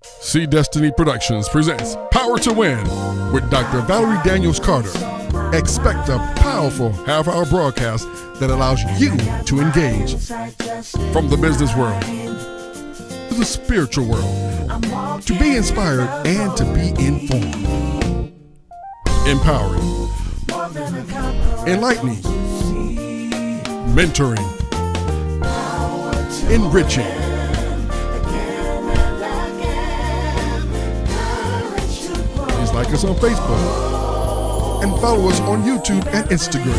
See Destiny Productions presents Power to Win with Dr. Valerie Daniels Carter. Expect a powerful half-hour broadcast that allows you to engage from the business world to the spiritual world, to be inspired and to be informed. Empowering, enlightening, mentoring, enriching. Like us on Facebook and follow us on YouTube and Instagram.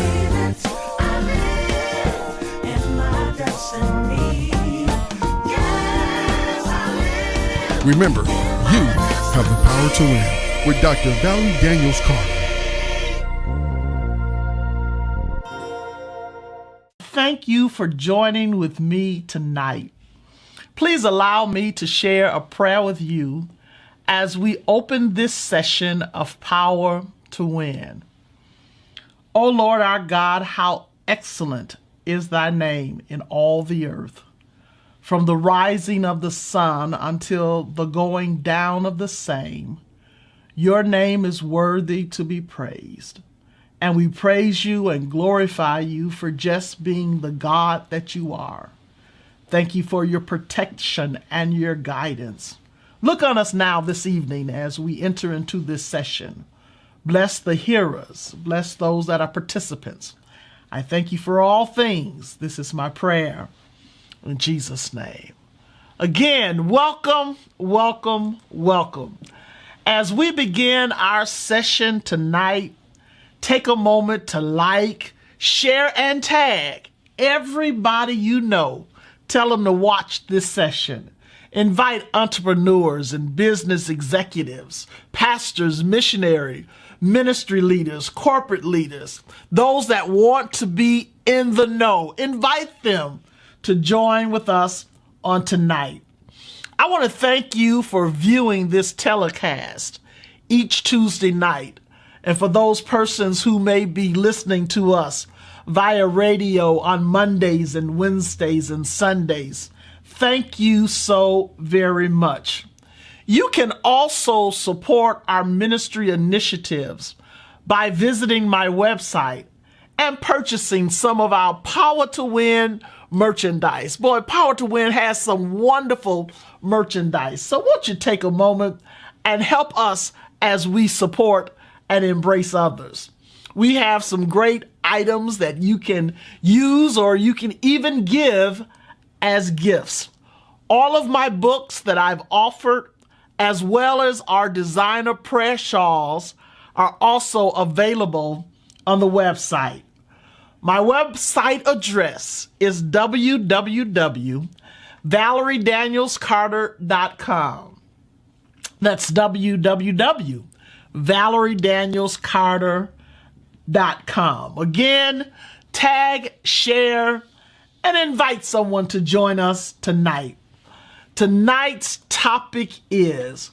Remember, you have the power to win with Dr. Valerie Daniels Carter. Thank you for joining with me tonight. Please allow me to share a prayer with you as we open this session of Power to Win. O Lord our God, how excellent is thy name in all the earth. From the rising of the sun until the going down of the same, your name is worthy to be praised. And we praise you and glorify you for just being the God that you are. Thank you for your protection and your guidance. Look on us now this evening as we enter into this session. Bless the hearers. Bless those that are participants. I thank you for all things. This is my prayer in Jesus' name. Again, welcome, welcome, welcome. As we begin our session tonight, take a moment to like, share, and tag everybody you know. Tell them to watch this session. Invite entrepreneurs and business executives, pastors, missionary, ministry leaders, corporate leaders, those that want to be in the know. Invite them to join with us on tonight. I want to thank you for viewing this telecast each Tuesday night. And for those persons who may be listening to us via radio on Mondays and Wednesdays and Sundays, thank you so very much. You can also support our ministry initiatives by visiting my website and purchasing some of our Power to Win merchandise. Boy, Power to Win has some wonderful merchandise. So won't you take a moment and help us as we support and embrace others. We have some great items that you can use or you can even give as gifts. All of my books that I've offered, as well as our designer prayer shawls, are also available on the website. My website address is www.valeriedanielscarter.com. That's www.valeriedanielscarter.com. Again, tag, share, and invite someone to join us tonight. Tonight's topic is,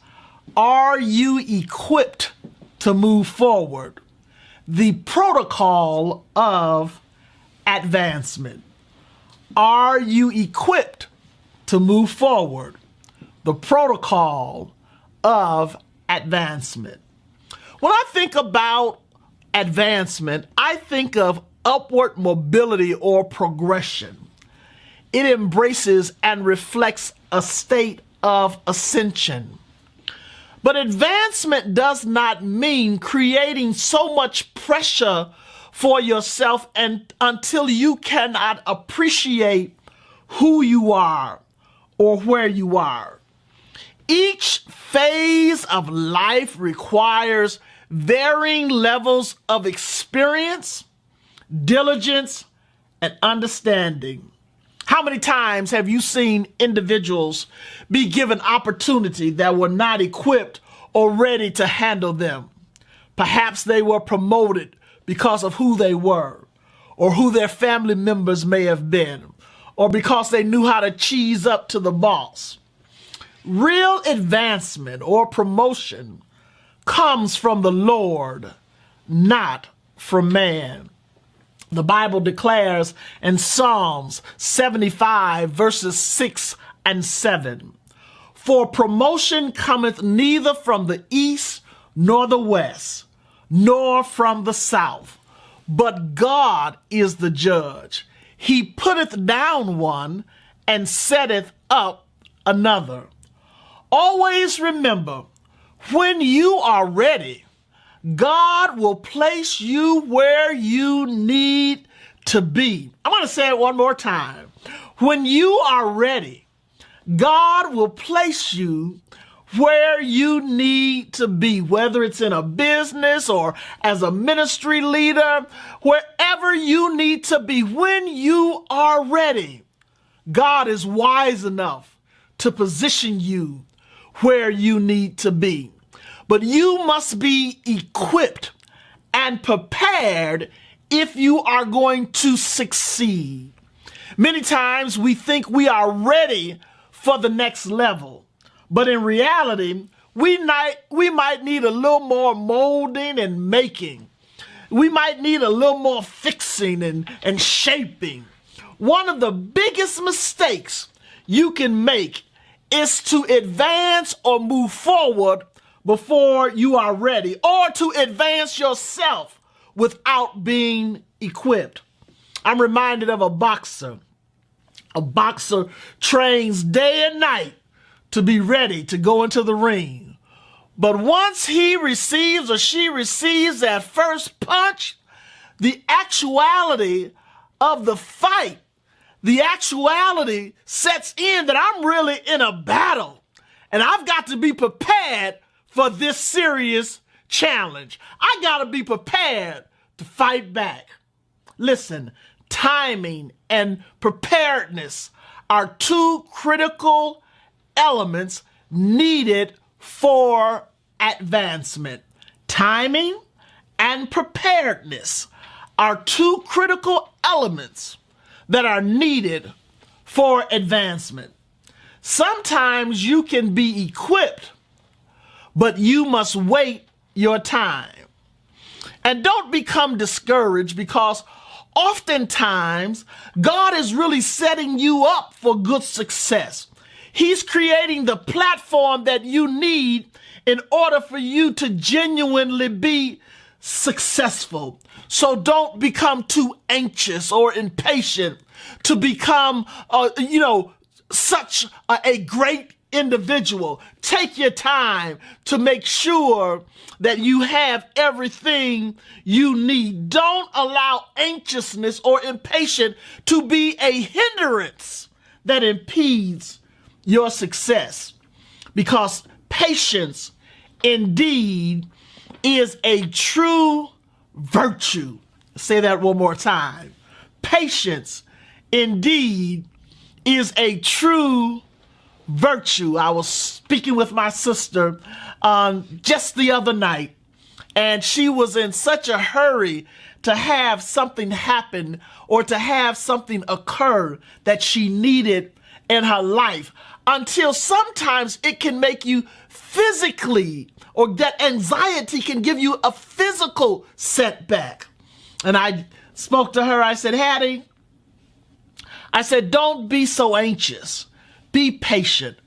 are you equipped to move forward? The protocol of advancement. Are you equipped to move forward? The protocol of advancement. When I think about advancement, I think of upward mobility or progression. It embraces and reflects a state of ascension. But advancement does not mean creating so much pressure for yourself and until you cannot appreciate who you are or where you are. Each phase of life requires varying levels of experience, diligence, and understanding. How many times have you seen individuals be given opportunity that were not equipped or ready to handle them? Perhaps they were promoted because of who they were, or who their family members may have been, or because they knew how to cheese up to the boss. Real advancement or promotion comes from the Lord, not from man. The Bible declares in Psalms 75 verses 6 and 7, For promotion cometh neither from the east, nor the west, nor from the south. But God is the judge. He putteth down one and setteth up another. Always remember, when you are ready, God will place you where you need to be. I'm going to say it one more time. When you are ready, God will place you where you need to be, whether it's in a business or as a ministry leader, wherever you need to be. When you are ready, God is wise enough to position you where you need to be. But you must be equipped and prepared if you are going to succeed. Many times we think we are ready for the next level, but in reality, we might need a little more molding and making. We might need a little more fixing and shaping. One of the biggest mistakes you can make is to advance or move forward before you are ready, or to advance yourself without being equipped. I'm reminded of a boxer. A boxer trains day and night to be ready to go into the ring. But once he receives or she receives that first punch, the actuality of the fight, the actuality sets in that I'm really in a battle and I've got to be prepared for this serious challenge. I got to be prepared to fight back. Listen, timing and preparedness are two critical elements needed for advancement. Timing and preparedness are two critical elements that are needed for advancement. Sometimes you can be equipped, but you must wait your time. And don't become discouraged, because oftentimes God is really setting you up for good success. He's creating the platform that you need in order for you to genuinely be successful. So don't become too anxious or impatient to become, such a great individual. Take your time to make sure that you have everything you need. Don't allow anxiousness or impatience to be a hindrance that impedes your success, because patience indeed is a true virtue. Say that one more time. Patience indeed is a true virtue. I was speaking with my sister just the other night, and she was in such a hurry to have something happen or to have something occur that she needed in her life, until sometimes it can make you physically, or that anxiety can give you a physical setback. And I spoke to her. I said, Hattie, I said, don't be so anxious. Be patient,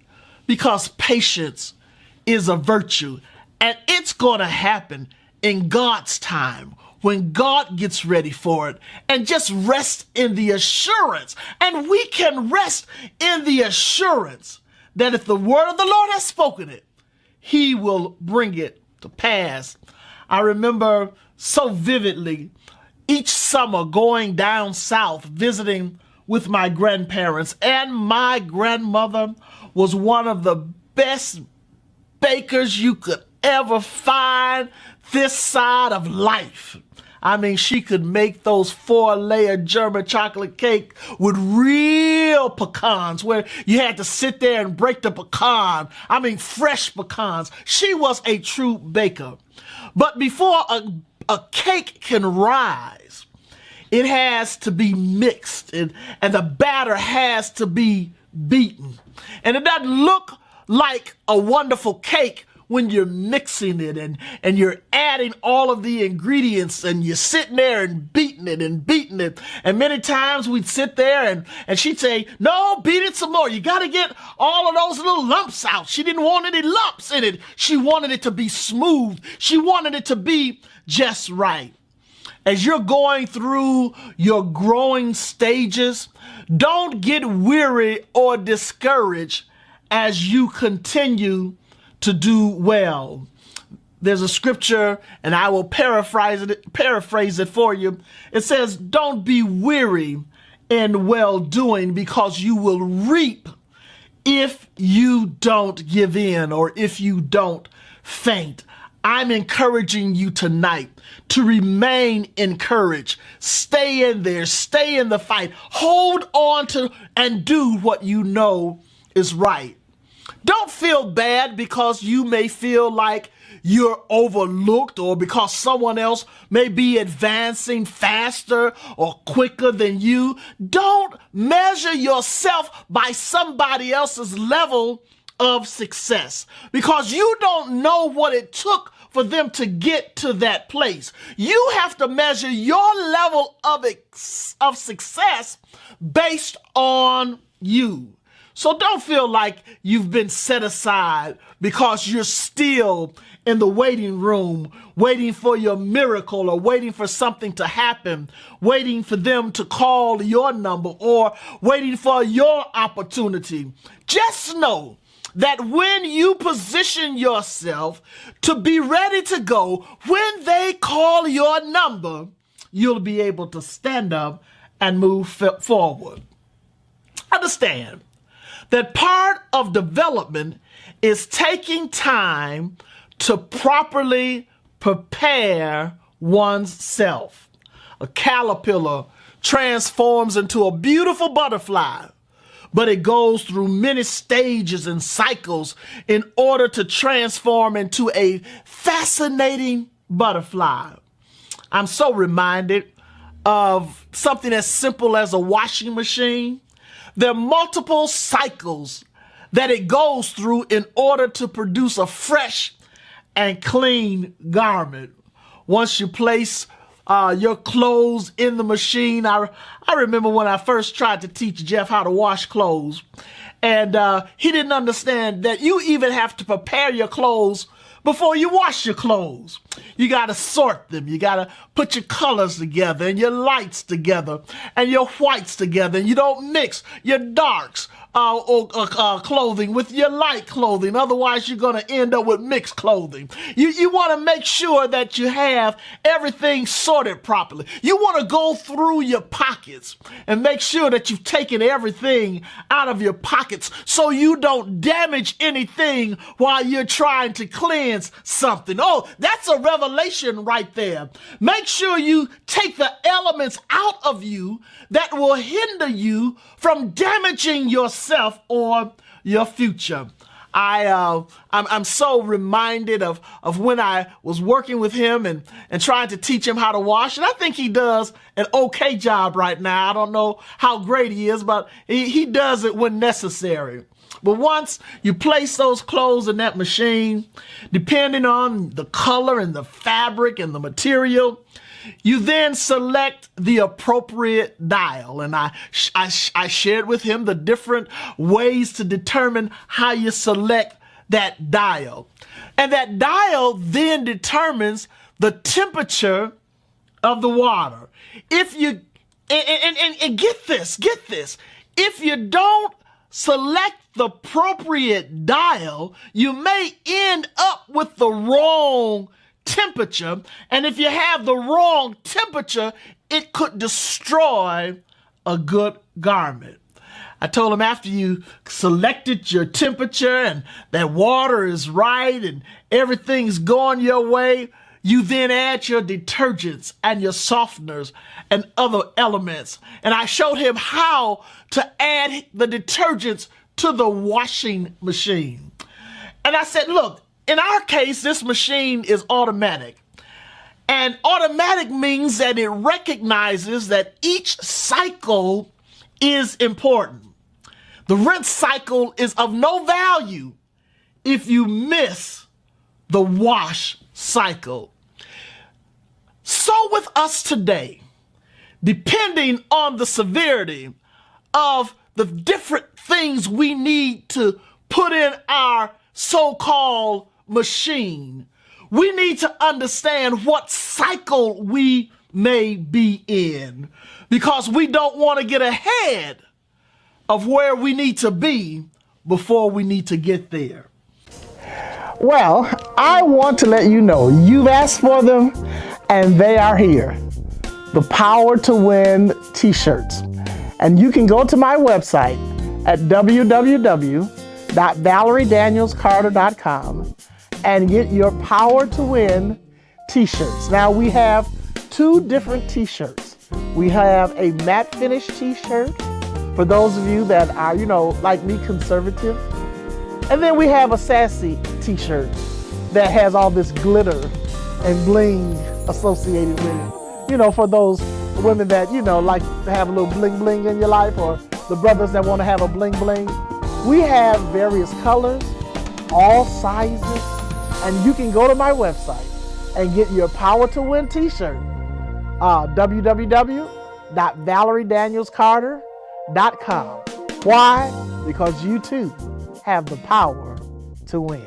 because patience is a virtue, and it's going to happen in God's time when God gets ready for it. And just rest in the assurance. And we can rest in the assurance that if the word of the Lord has spoken it, he will bring it to pass. I remember so vividly each summer going down south, visiting with my grandparents, and my grandmother was one of the best bakers you could ever find this side of life. I mean, she could make those 4-layer German chocolate cake with real pecans, where you had to sit there and break the pecan. I mean, fresh pecans. She was a true baker. But before a cake can rise, it has to be mixed, and the batter has to be beaten. And it doesn't look like a wonderful cake when you're mixing it and you're adding all of the ingredients and you're sitting there and beating it and beating it. And many times we'd sit there and she'd say, no, beat it some more. You got to get all of those little lumps out. She didn't want any lumps in it. She wanted it to be smooth. She wanted it to be just right. As you're going through your growing stages, don't get weary or discouraged as you continue to do well. There's a scripture, and I will paraphrase it for you. It says, don't be weary in well-doing, because you will reap if you don't give in or if you don't faint. I'm encouraging you tonight to remain encouraged. Stay in there. Stay in the fight. Hold on to and do what you know is right. Don't feel bad because you may feel like you're overlooked, or because someone else may be advancing faster or quicker than you. Don't measure yourself by somebody else's level of success, because you don't know what it took for them to get to that place. You have to measure your level of success based on you. So don't feel like you've been set aside because you're still in the waiting room, waiting for your miracle or waiting for something to happen, waiting for them to call your number or waiting for your opportunity. Just know that when you position yourself to be ready to go, when they call your number, you'll be able to stand up and move forward. Understand that part of development is taking time to properly prepare oneself. A caterpillar transforms into a beautiful butterfly, but it goes through many stages and cycles in order to transform into a fascinating butterfly. I'm so reminded of something as simple as a washing machine. There are multiple cycles that it goes through in order to produce a fresh and clean garment. Once you place your clothes in the machine, I remember when I first tried to teach Jeff how to wash clothes, and he didn't understand that you even have to prepare your clothes before you wash your clothes. You got to sort them. You got to put your colors together and your lights together and your whites together. And you don't mix your darks clothing with your light clothing. Otherwise, you're going to end up with mixed clothing. You want to make sure that you have everything sorted properly. You want to go through your pockets and make sure that you've taken everything out of your pockets so you don't damage anything while you're trying to cleanse something. Oh, that's a revelation right there. Make sure you take the elements out of you that will hinder you from damaging yourself or your future. I'm so reminded of when I was working with him and trying to teach him how to wash. And I think he does an okay job right now. I don't know how great he is, but he does it when necessary. But once you place those clothes in that machine, depending on the color and the fabric and the material, you then select the appropriate dial. And I shared with him the different ways to determine how you select that dial. And that dial then determines the temperature of the water. If you, and get this, if you don't select the appropriate dial, you may end up with the wrong temperature. And if you have the wrong temperature, it could destroy a good garment. I told him after you selected your temperature and that water is right and everything's going your way, you then add your detergents and your softeners and other elements. And I showed him how to add the detergents to the washing machine. And I said, look, in our case, this machine is automatic. And automatic means that it recognizes that each cycle is important. The rinse cycle is of no value if you miss the wash cycle. So with us today, depending on the severity of the different things we need to put in our so-called machine, we need to understand what cycle we may be in, because we don't want to get ahead of where we need to be before we need to get there. Well, I want to let you know you've asked for them and they are here. The Power to Win t-shirts. And you can go to my website at www.valeriedanielscarter.com and get your Power to Win t-shirts. Now we have two different t-shirts. We have a matte finish t-shirt for those of you that are, like me, conservative. And then we have a sassy t-shirt that has all this glitter and bling associated with it. For those women that, like to have a little bling bling in your life, or the brothers that want to have a bling bling. We have various colors, all sizes, and you can go to my website and get your Power to Win t-shirt. www.valeriedanielscarter.com. Why? Because you too have the power to win.